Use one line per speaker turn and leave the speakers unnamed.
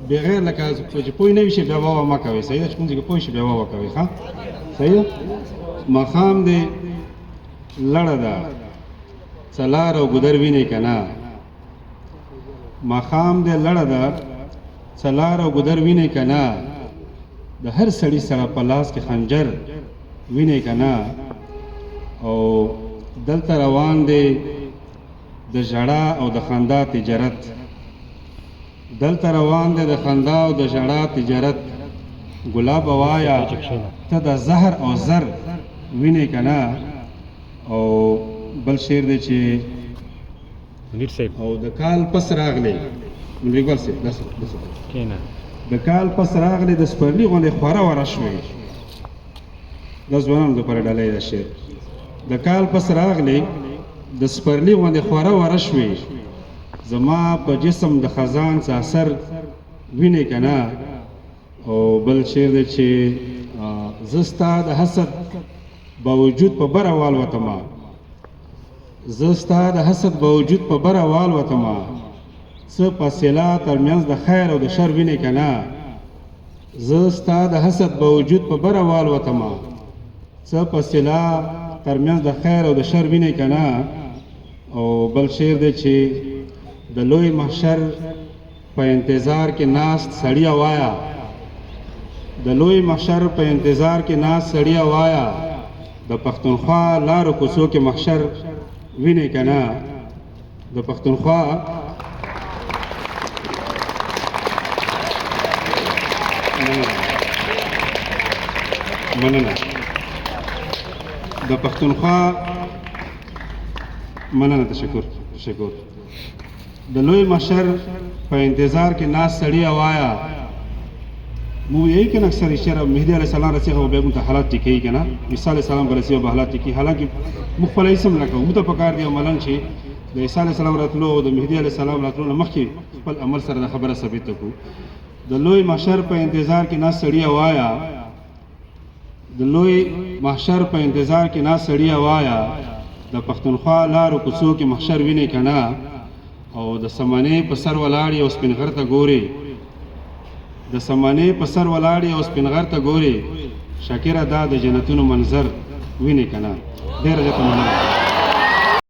بغیر لکه چې پوه نه وي شي بیا واوه مه کوئ صحیح ده چې کوم ځای کې پوه شي بیا واوه کوئ ښه صحیح ده ماښام دی لړه ده څلار او ګودر وینئ که نه ماښام دی لړه ده څلار او ګودر وینئ که نه د هر سړي سره په لاس کې خنجر وینئ که نه او دلته روان دی د ژړا او د خندا تجارت دلته روان دی د خندا او د ژړا تجارت ګلاب وایا ته د زهر او زر وینئ که نه او بل شعر دی چې او د کال پس راغلی منډریګوال صاحب د کال پس راغلی د سپرلي غوندې خوره وره شوې دا ځوانانو دپاره ډالۍ ده شعر د کال پس راغلی د سپرلي غوندې خوره وره شوې زما په جسم د خزان څه اثر وینئ که نه او بل شعر دی چې زه ستا د حسد باوجود په بره والوتمه زه ستا د حسد باوجود په بره والوتمه څه فاصله ترمنځ د خیر او د شر وینئ که نه زه ستا د حسد باوجود په بره والوتمه څه فاصله ترمنځ د خیر او د شر وینئ که نه او بل شعر دی چې د لوی محشر په انتظار کې ناست سړیه وایا د لوی محشر په انتظار کې ناست سړیه وایا د پښتونخوا لارو کوڅو کې محشر وینئ که نه د پښتونخوا مننه د پښتونخوا مننه تشکر د لوی محشر په انتظار کې ناست سړیه وایا مو یہی کہ اکثر اشاره مهدی علیہ السلام رسیغه او بیگم ته حالات ټکی کنه عیسی علیہ السلام رسیغه به حالات ټکی حالانکه مخفل اسم لکه مو ته پکار دی عملاً چې د عیسی علیہ السلام راتلو او د مهدی علیہ السلام راتلو مخکې خپل عمل سره د خبره ثابت کو د لوی محشر په انتظار کې ناست سړیه وایا د لوی محشر په انتظار کې ناست سړیه وایا د پښتونخوا لارو کوڅو کې محشر وینئ که نه او د سمنې په سر ولاړې او سپین غر ته ګورې د سمنې په سر ولاړې او سپین غر ته ګورې شاکره دا د جنتونو منظر وینئ که نه ډېره زیاته مننه